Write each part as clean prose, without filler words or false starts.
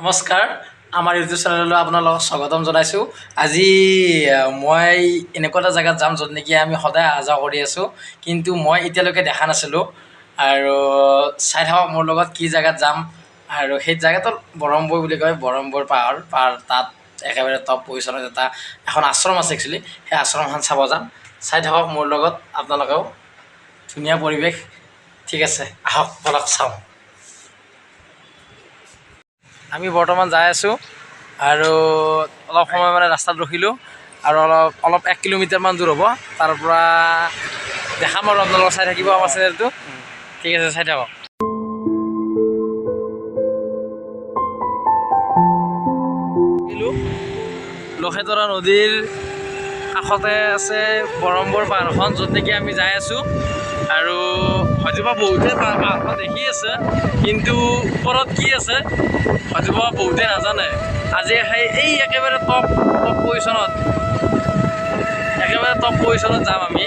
নমস্কাৰ, আমাৰ ইউটিউব চেনেললৈ আপোনালোকক স্বাগতম জনাইছোঁ। আজি মই এনেকুৱা এটা জেগাত যাম য'ত নেকি আমি সদায় অহা যোৱা কৰি আছোঁ, কিন্তু মই এতিয়ালৈকে দেখা নাছিলোঁ। আৰু চাই থাকক মোৰ লগত কি জেগাত যাম। আৰু সেই জেগাটো বৰম্বৈ বুলি কয়, বৰম্বৈ পাহাৰ তাত একেবাৰে টপ পজিশ্যনত এখন আশ্ৰম আছে একচুৱেলি। সেই আশ্ৰমখন চাব যাম। চাই থাকক মোৰ লগত আপোনালোকেও। ধুনীয়া পৰিৱেশ। ঠিক আছে, আহক বলক চাওঁ। আমি বৰ্তমান যাই আছোঁ আৰু অলপ সময় মানে ৰাস্তাত ৰখিলোঁ আৰু অলপ 1 কিলোমিটাৰমান দূৰ হ'ব। তাৰ পৰা দেখাম আৰু আপোনালোকক, চাই থাকিব আমাৰ চেনেলটো। ঠিক আছে, চাই থাকক। লক্ষেতৰা নদীৰ কাষতে আছে বৰম্বৈ পাহাৰখন, য'ত নেকি আমি যাই আছোঁ। আৰু হয়তোবা বহুতে পাহাৰখন দেখি আছে, কিন্তু ওপৰত কি আছে হয়তোবা বহুতে নাজানে। আজি এই একেবাৰে টপ পজিশ্যনত যাম আমি।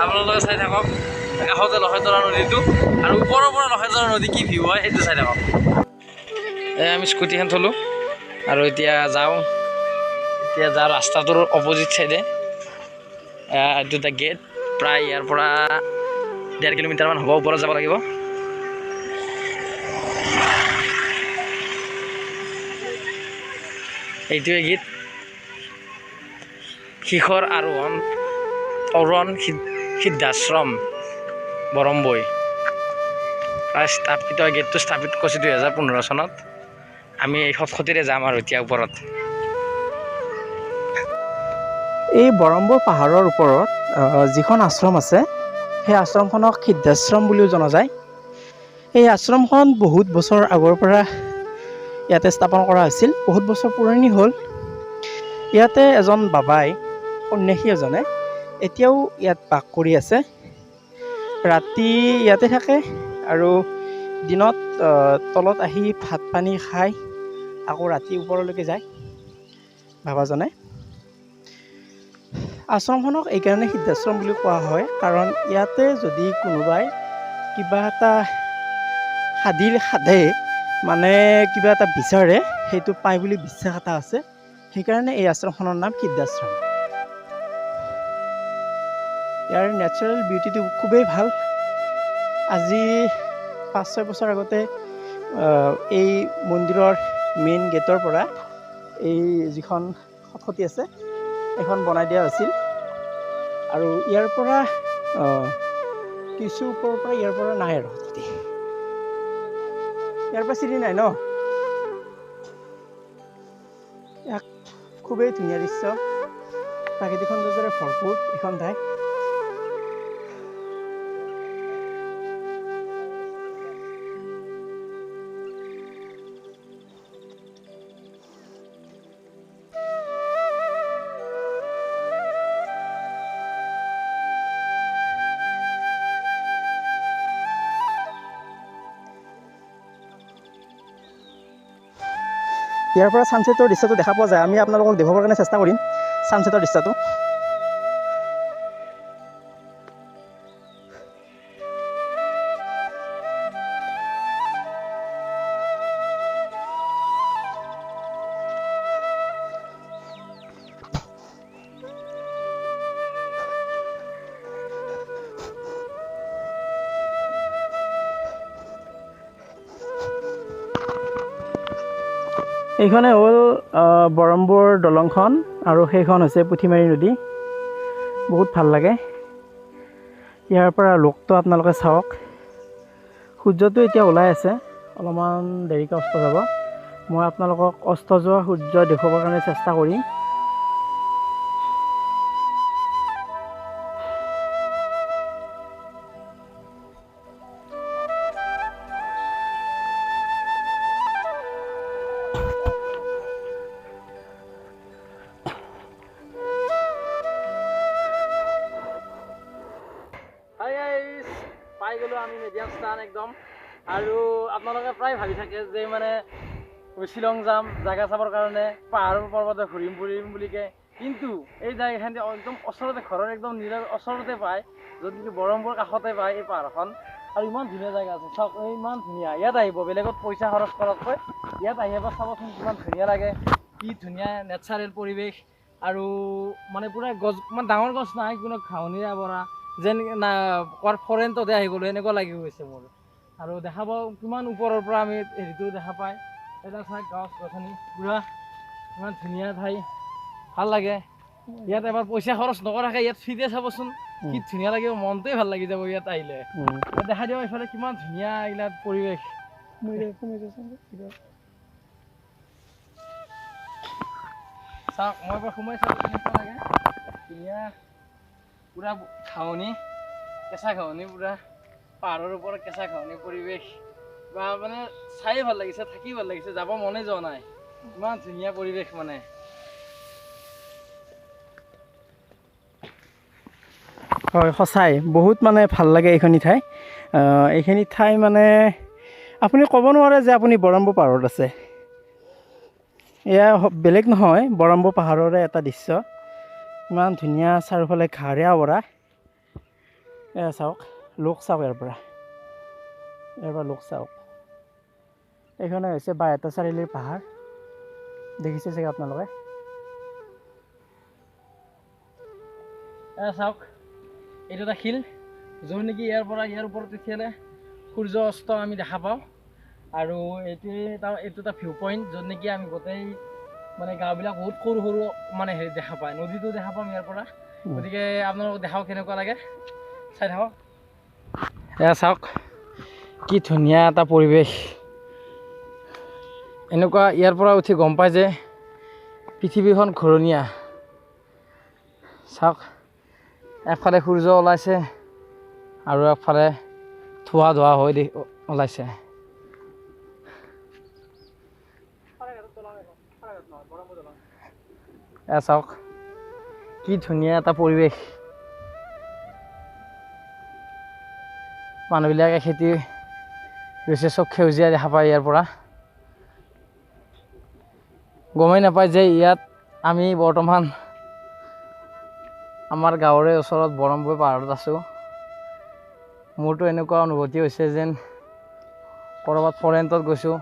আপোনালোকে চাই থাকক। কাষতে লক্ষেতৰা নদীটো, আৰু ওপৰৰ পৰা লক্ষেতৰা নদী কি ভিউ হয় সেইটো চাই থাকক। আমি স্কুটিখন থলোঁ আৰু এতিয়া যাওঁ ৰাস্তাটোৰ অপজিট চাইডে। এইটো এটা গেট, প্ৰায় ইয়াৰ পৰা 1.5 কিলোমিটাৰমান হ'ব, ওপৰত যাব লাগিব। এইটোৱে গীত শিখৰ আৰোহণ তৰুণ সিদ্ধাশ্ৰম বৰম্বৈ। স্থাপিত গেটটো স্থাপিত কৰিছে 2015 চনত। আমি এই খটখটিৰে যাম আৰু এতিয়া ওপৰত। এই বৰম্বৈ পাহাৰৰ ওপৰত যিখন আশ্ৰম আছে, সেই আশ্ৰমখনক সিদ্ধাশ্ৰম বুলিও জনা যায়। এই আশ্ৰমখন বহুত বছৰ আগৰ পৰা ইয়াতে স্থাপন কৰা হৈছিল, বহুত বছৰ পুৰণি হ'ল। ইয়াতে এজন বাবাই, সন্যাসী এজনে এতিয়াও ইয়াত বাস কৰি আছে। ৰাতি ইয়াতে থাকে আৰু দিনত তলত আহি ভাত পানী খাই আকৌ ৰাতি ওপৰলৈকে যায় বাবাজনে। আশ্ৰমখনক এইকাৰণে সিদ্ধাশ্ৰম বুলি কোৱা হয়, কাৰণ ইয়াতে যদি কোনোবাই কিবা এটা সাধে, মানে কিবা এটা বিচাৰে, সেইটো পায় বুলি বিশ্বাস এটা আছে। সেইকাৰণে এই আশ্ৰমখনৰ নাম সিদ্ধাশ্ৰম। ইয়াৰ নেচাৰেল বিউটিটো খুবেই ভাল। আজি 5-6 বছৰ আগতে এই মন্দিৰৰ মেইন গেটৰ পৰা এই যিখন খটখটি আছে এখন বনাই দিয়া হৈছিল। আৰু ইয়াৰ পৰা কিছু ওপৰৰ পৰা ইয়াৰ পৰা নাই আৰু খটখটি। ইয়াৰ পৰা চিৰি নাই ন। এক খুবেই ধুনীয়া দৃশ্য, প্ৰাকৃতিক সৌন্দৰ্যৰে ভৰপূৰ এইখন ঠাই। ইয়াৰ পৰা ছানছেটৰ দৃশ্যটো দেখা পোৱা যায়। আমি আপোনালোকক দেখুৱাবৰ কাৰণে চেষ্টা কৰিম ছানছেটৰ দৃশ্যটো। এইখনে হ'ল বৰম্বৈৰ দলংখন, আৰু সেইখন হৈছে পুঠিমাৰী নদী। বহুত ভাল লাগে। ইয়াৰ পৰা লোকটো আপোনালোকে চাওক। সূৰ্যটো এতিয়া ওলাই আছে, অলপমান দেৰিকৈ অস্ত যাব। মই আপোনালোকক অস্ত যোৱা সূৰ্য দেখুৱাবৰ কাৰণে চেষ্টা কৰিম। পাই গ'লোঁ আমি মিডিয়াম স্থান একদম। আৰু আপোনালোকে প্ৰায় ভাবি থাকে যে মানে শ্বিলং যাম জেগা চাবৰ কাৰণে, পাহাৰ পৰ্বতে ঘূৰিম বুলিকে, কিন্তু এই জেগাখন একদম ওচৰতে, ঘৰৰ একদম ওচৰতে পায়, য'ত নেকি বৰম্বৈৰ কাষতে পায় এই পাহাৰখন। আৰু ইমান ধুনীয়া জেগা আছে চাওক, ইমান ধুনীয়া। ইয়াত আহিব, বেলেগত পইচা খৰচ কৰাতকৈ ইয়াত আহি এবাৰ চাবচোন কিমান ধুনীয়া লাগে, কি ধুনীয়া নেচাৰেল পৰিৱেশ। আৰু মানে পূৰা গছ, মানে ডাঙৰ গছ নাই, কোনো ঘাঁহনিৰে আৱৰা, যেন না ক'ৰবাত ফৰেইনতহে আহি গ'লোঁ এনেকুৱা লাগি গৈছে মোৰ। আৰু দেখা পাওঁ কিমান ওপৰৰ পৰা আমি হেৰিটো দেখা পায়, এটা চাই গছ গছনি পূৰা ইমান ধুনীয়া ঠাই, ভাল লাগে। ইয়াত এবাৰ পইচা খৰচ নকৰাকৈ ইয়াত ফ্ৰীতে চাবচোন কি ধুনীয়া লাগিব, মনটোৱে ভাল লাগি যাব ইয়াত আহিলে। দেখাই দিওঁ এইফালে কিমান ধুনীয়া এইবিলাক পৰিৱেশ। চাওক মই এবাৰ সোমাই চাওঁ কেনেকুৱা লাগে, ধুনীয়া পূৰা ঘাঁহনি, কেঁচা ঘাঁহনি, পূৰা পাহাৰৰ ওপৰত কেঁচা ঘাঁহনি পৰিৱেশ, বা মানে চাই ভাল লাগিছে, থাকি ভাল লাগিছে, যাব মনে যোৱা নাই, ইমান ধুনীয়া পৰিৱেশ মানে। হয়, সঁচাই বহুত মানে ভাল লাগে এইখিনি ঠাই। এইখিনি ঠাই মানে আপুনি ক'ব নোৱাৰে যে আপুনি বৰম্বৰ পাহাৰত আছে। এয়া বেলেগ নহয়, বৰম্বৰ পাহাৰৰে এটা দৃশ্য, ইমান ধুনীয়া চাৰিওফালে ঘাঁহৰে আৱৰা। এয়া চাওক, লোক চাওক, ইয়াৰ পৰা লোক চাওক। এইখনে হৈছে বাইহাটা চাৰিআলিৰ পাহাৰ, দেখিছে চাগে আপোনালোকে। চাওক এইটো এটা শিল, য'ত নেকি ইয়াৰ ওপৰত উঠিলে সূৰ্য অস্ত আমি দেখা পাওঁ। আৰু এইটো এটা ভিউ পইণ্ট, য'ত নেকি আমি গোটেই মানে গাঁওবিলাক বহুত সৰু সৰু মানে হেৰি দেখা পায়, নদীটো দেখা পাম ইয়াৰ পৰা। গতিকে আপোনালোকক দেখাওক কেনেকুৱা লাগে, চাই থাকক। এয়া চাওক কি ধুনীয়া এটা পৰিৱেশ। এনেকুৱা ইয়াৰ পৰা উঠি গম পায় যে পৃথিৱীখন ঘূৰণীয়া। চাওক এফালে সূৰ্য ওলাইছে আৰু এফালে ধোঁৱা হৈ ওলাইছে। এয়া চাওক কি ধুনীয়া এটা পৰিৱেশ। মানুহবিলাকে খেতি ৰুইছে, চব সেউজীয়া দেখা পায়। ইয়াৰ পৰা গমেই নাপায় যে ইয়াত আমি বৰ্তমান আমাৰ গাঁৱৰে ওচৰত বৰম্বৰ পাহাৰত আছোঁ। মোৰতো এনেকুৱা অনুভূতি হৈছে যেন ক'ৰবাত ফৰেইনত গৈছোঁ,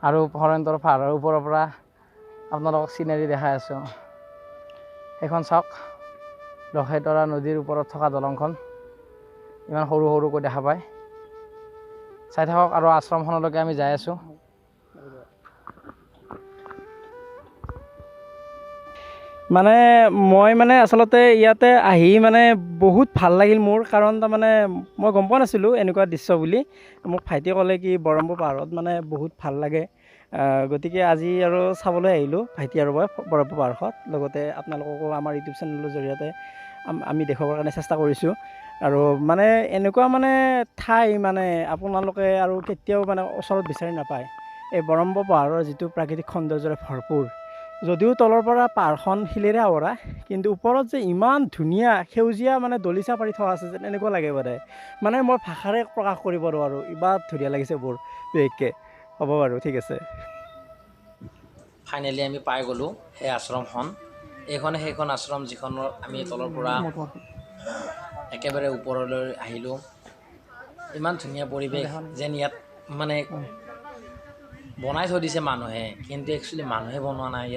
আৰু ফৰেইনৰ পাহাৰৰ ওপৰৰ পৰা আপোনালোকক চিনেৰি দেখাই আছোঁ। সেইখন চাওক, লখেতৰা নদীৰ ওপৰত থকা দলংখন ইমান সৰু সৰুকৈ দেখা পায়। চাই থাকক, আৰু আশ্ৰমখনলৈকে আমি যাই আছোঁ। মানে মই আচলতে ইয়াতে আহি বহুত ভাল লাগিল মোৰ, কাৰণ তাৰমানে মই গম পোৱা নাছিলোঁ এনেকুৱা দৃশ্য বুলি। মোক ভাইটিয়ে ক'লে কি বৰম্বৰ পাহাৰত বহুত ভাল লাগে, গতিকে আজি আৰু চাবলৈ আহিলোঁ ভাইটি আৰু মই বৰম্বৰ পাহাৰখন। লগতে আপোনালোককো আমাৰ ইউটিউব চেনেলৰ জৰিয়তে আমি দেখুৱাবৰ কাৰণে চেষ্টা কৰিছোঁ। আৰু এনেকুৱা ঠাই আপোনালোকে আৰু কেতিয়াও ওচৰত বিচাৰি নাপায়। এই বৰম্বৰ পাহাৰৰ যিটো প্ৰাকৃতিক সৌন্দৰ্যৰে ভৰপূৰ, যদিও তলৰ পৰা পাহাৰখন শিলেৰে আৱৰা, কিন্তু ওপৰত যে ইমান ধুনীয়া সেউজীয়া দলিচা পাৰি থকা আছে যেন এনেকুৱা লাগে। মই ভাষাৰে প্ৰকাশ কৰিব নোৱাৰোঁ, ইমান ধুনীয়া লাগিছে মোৰ বিশেষকৈ। হ'ব বাৰু, ঠিক আছে। ফাইনেলি আমি পাই গ'লোঁ সেই আশ্ৰমখন। এইখনে সেইখন আশ্ৰম যিখনৰ আমি তলৰ পৰা একেবাৰে ওপৰলৈ আহিলোঁ। ইমান ধুনীয়া পৰিৱেশ, যেন ইয়াত বনাই থৈ দিছে মানুহে, কিন্তু একচুৱেলি মানুহে বনোৱা নাই।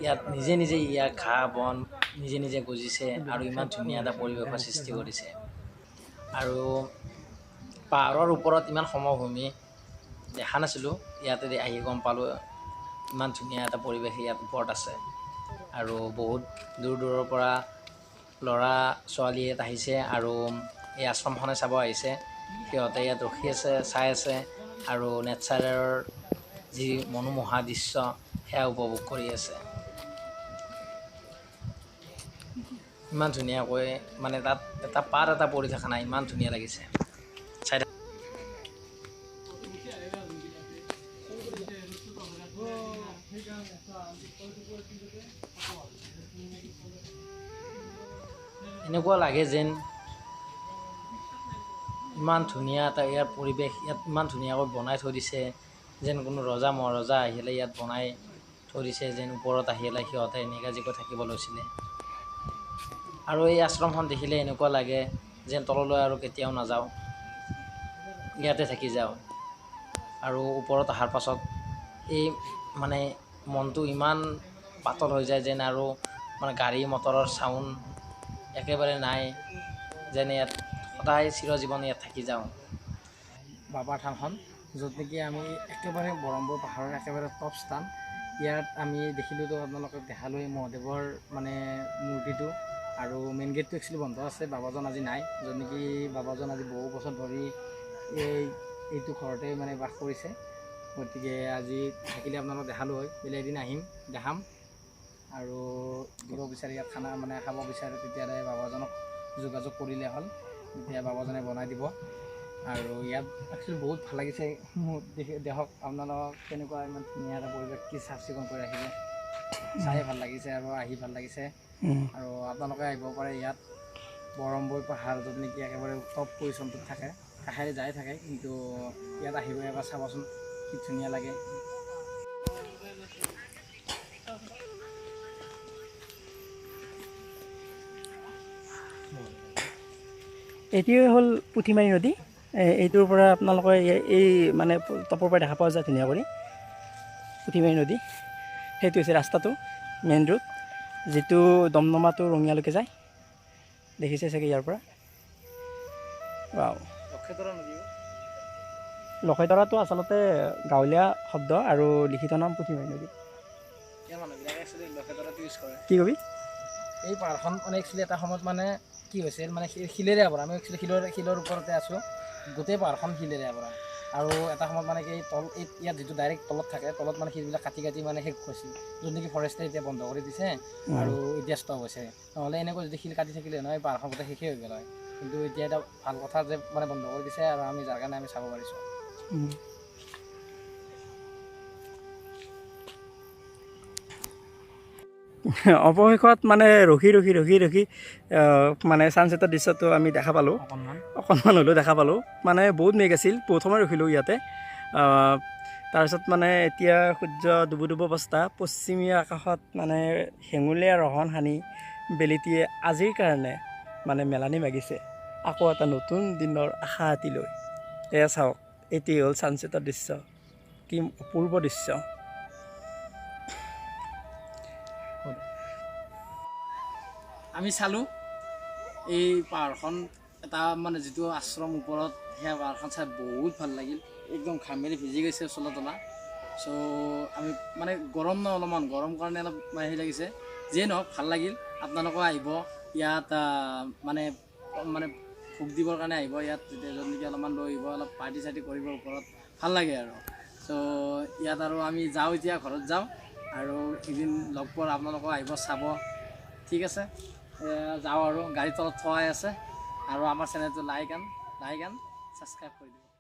ইয়াত নিজে নিজে ঘাঁহ বন নিজে নিজে গজিছে, আৰু ইমান ধুনীয়া এটা পৰিৱেশৰ সৃষ্টি কৰিছে। আৰু পাহাৰৰ ওপৰত ইমান সমভূমি দেখা নাছিলোঁ, ইয়াতে আহি গম পালোঁ ইমান ধুনীয়া এটা পৰিৱেশ ইয়াত ওপৰত আছে। আৰু বহুত দূৰ দূৰৰ পৰা ল'ৰা ছোৱালী ইয়াত আহিছে, আৰু এই আশ্ৰমখনে চাব আহিছে। সিহঁতে ইয়াত ৰখি আছে, চাই আছে, আৰু নেচাৰৰ যি মনোমোহা দৃশ্য সেয়া উপভোগ কৰি আছে। ইমান ধুনীয়াকৈ তাত এটা পাত এটা পৰি থকা নাই, ইমান ধুনীয়া লাগিছে। চাই এনেকুৱা লাগে যেন ইমান ধুনীয়া এটা ইয়াৰ পৰিৱেশ, ইয়াত ইমান ধুনীয়াকৈ বনাই থৈ দিছে, যেন কোনো ৰজা মহাৰজা আহিলে ইয়াত বনাই থৈ দিছে, যেন ওপৰত আহিলে সিহঁতে নিগাজিকৈ থাকিব লৈছিলে। আৰু এই আশ্ৰমখন দেখিলে এনেকুৱা লাগে যেন তললৈ আৰু কেতিয়াও নাযাওঁ। ইয়াতে থাকি যাওঁ। আৰু ওপৰত অহাৰ পাছত এই মানে মনটো ইমান পাতল হৈ যায় যেন, আৰু মানে গাড়ী মটৰৰ চাউণ্ড একেবাৰে নাই, যেন ইয়াত সদায় চিৰজীৱন ইয়াত থাকি যাওঁ। বাবা থানখন, য'ত নেকি আমি একেবাৰে বৰম্বৰ পাহাৰৰ একেবাৰে টপ স্থান। ইয়াত আমি দেখিলোঁতো, আপোনালোকক দেখালোঁৱেই মহাদেৱৰ মানে মূৰ্তিটো। আৰু মেইন গেটটো একচুৱেলি বন্ধ আছে, বাবাজন আজি নাই, য'ত নেকি বাবাজন আজি বহু বছৰ ধৰি এইটো ঘৰতে মানে বাস কৰিছে। গতিকে আজি থাকিলে আপোনালোকক দেখালোঁ হয়, বেলেগ এদিন আহিম, দেখাম। আৰু দিব বিচাৰি ইয়াত খানা মানে খাব বিচাৰে, তেতিয়াহ'লে বাবাজনক যোগাযোগ কৰিলে হ'ল, তেতিয়া বাবাজনে বনাই দিব। আৰু ইয়াত একচুৱেলি বহুত ভাল লাগিছে মোৰ, দেখক আপোনালোকক কেনেকুৱা ইমান ধুনীয়া এটা পৰিৱেশ, কি চাফ চিকুণ কৰি ৰাখিছে, চাই ভাল লাগিছে আৰু আহি ভাল লাগিছে। আৰু আপোনালোকে আহিব পাৰে ইয়াত, বৰম্বৈ পাহাৰ, য'ত নেকি একেবাৰে টপ পজিশ্যনটোত থাকে, কাষেৰে যাই থাকে, কিন্তু ইয়াত আহিব এবাৰ চাবচোন কি ধুনীয়া লাগে। এইটোৱে হ'ল পুঠিমাৰী নদী। এইটোৰ পৰা আপোনালোকে এই মানে টপৰ পৰা দেখা পোৱা যায় ধুনীয়া কৰি পুঠিমাৰী নদী। সেইটো হৈছে ৰাস্তাটো, মেইন ৰোড, যিটো দমদমাটো ৰঙিয়ালৈকে যায়, দেখিছে চাগে ইয়াৰ পৰা। লক্ষীতৰাটো আচলতে গাঁৱলীয়া শব্দ আৰু লিখিত নাম পুঠিমাৰী নদী। মানুহবিলাকে একচুৱেলি লক্ষীতৰাটো ইউজ কৰে। কি কবি? এই পাহাৰখন মানে একচুৱেলি এটা সময়ত মানে কি হৈছিল, মানে শিলেৰে আৱৰা, আমি একচুৱেলি শিলৰ ওপৰতে আছোঁ, গোটেই পাহাৰখন শিলেৰে আৱৰা। আৰু এটা সময়ত মানে কি ইয়াত যিটো ডাইৰেক্ট তলত থাকে, তলত মানে শিলবিলাক কাটি মানে শেষ হৈছিল, য'ত নেকি ফৰেষ্টে এতিয়া বন্ধ কৰি দিছে আৰু এতিয়া ষ্টপ হৈছে। নহ'লে এনেকৈ যদি শিল কাটি থাকিলে নহয়, পাহাৰখন গোটেই শেষেই হৈ গ'ল হয়। কিন্তু এতিয়া এটা ভাল কথা যে মানে বন্ধ কৰি দিছে, আৰু আমি যাৰ কাৰণে আমি চাব পাৰিছোঁ। অৱশেষত মানে ৰখি মানে ছানছেটৰ দৃশ্যটো আমি দেখা পালোঁ, অকণমান হ'লেও দেখা পালোঁ। মানে বহুত মেঘ আছিল, বহুত সময় ৰখিলোঁ ইয়াতে। তাৰপিছত মানে এতিয়া সূৰ্য ডুবু অৱস্থা, পশ্চিমীয়া আকাশত মানে হেঙুলীয়া ৰহন সানি বেলিটিয়ে আজিৰ কাৰণে মানে মেলানি মাগিছে, আকৌ এটা নতুন দিনৰ আশা আতি লৈ। এয়া চাওক, এটি হ'ল ছানছেটৰ দৃশ্য, কি অপূৰ্ব দৃশ্য। আমি চালোঁ এই পাহাৰখন, এটা মানে যিটো আশ্ৰম ওপৰত, সেয়া পাহাৰখন চাই বহুত ভাল লাগিল, একদম ঘামেৰে ভিজি গৈছে চোলা তোলা। চ' আমি মানে গৰম ন, অলপমান গৰম কাৰণে অলপ হেৰি লাগিছে, যিয়ে নহওক ভাল লাগিল। আপোনালোকেও আহিব ইয়াত, মানে ভোগ দিবৰ কাৰণে আহিব ইয়াত, য'ত নেকি অলপমান লৈ আহিব, অলপ পাৰ্টি চাৰ্টি কৰিব ওপৰত, ভাল লাগে আৰু। চ' ইয়াত আৰু আমি যাওঁ, এতিয়া ঘৰত যাওঁ, আৰু এদিন লগ পোৱাৰ আপোনালোকেও আহিব চাব, ঠিক আছে? যাওঁ আৰু, গাড়ীৰ তলত থোৱাই আছে, আৰু আমাৰ চেনেলটো লাইক এণ্ড ছাবস্ক্ৰাইব কৰি দিব।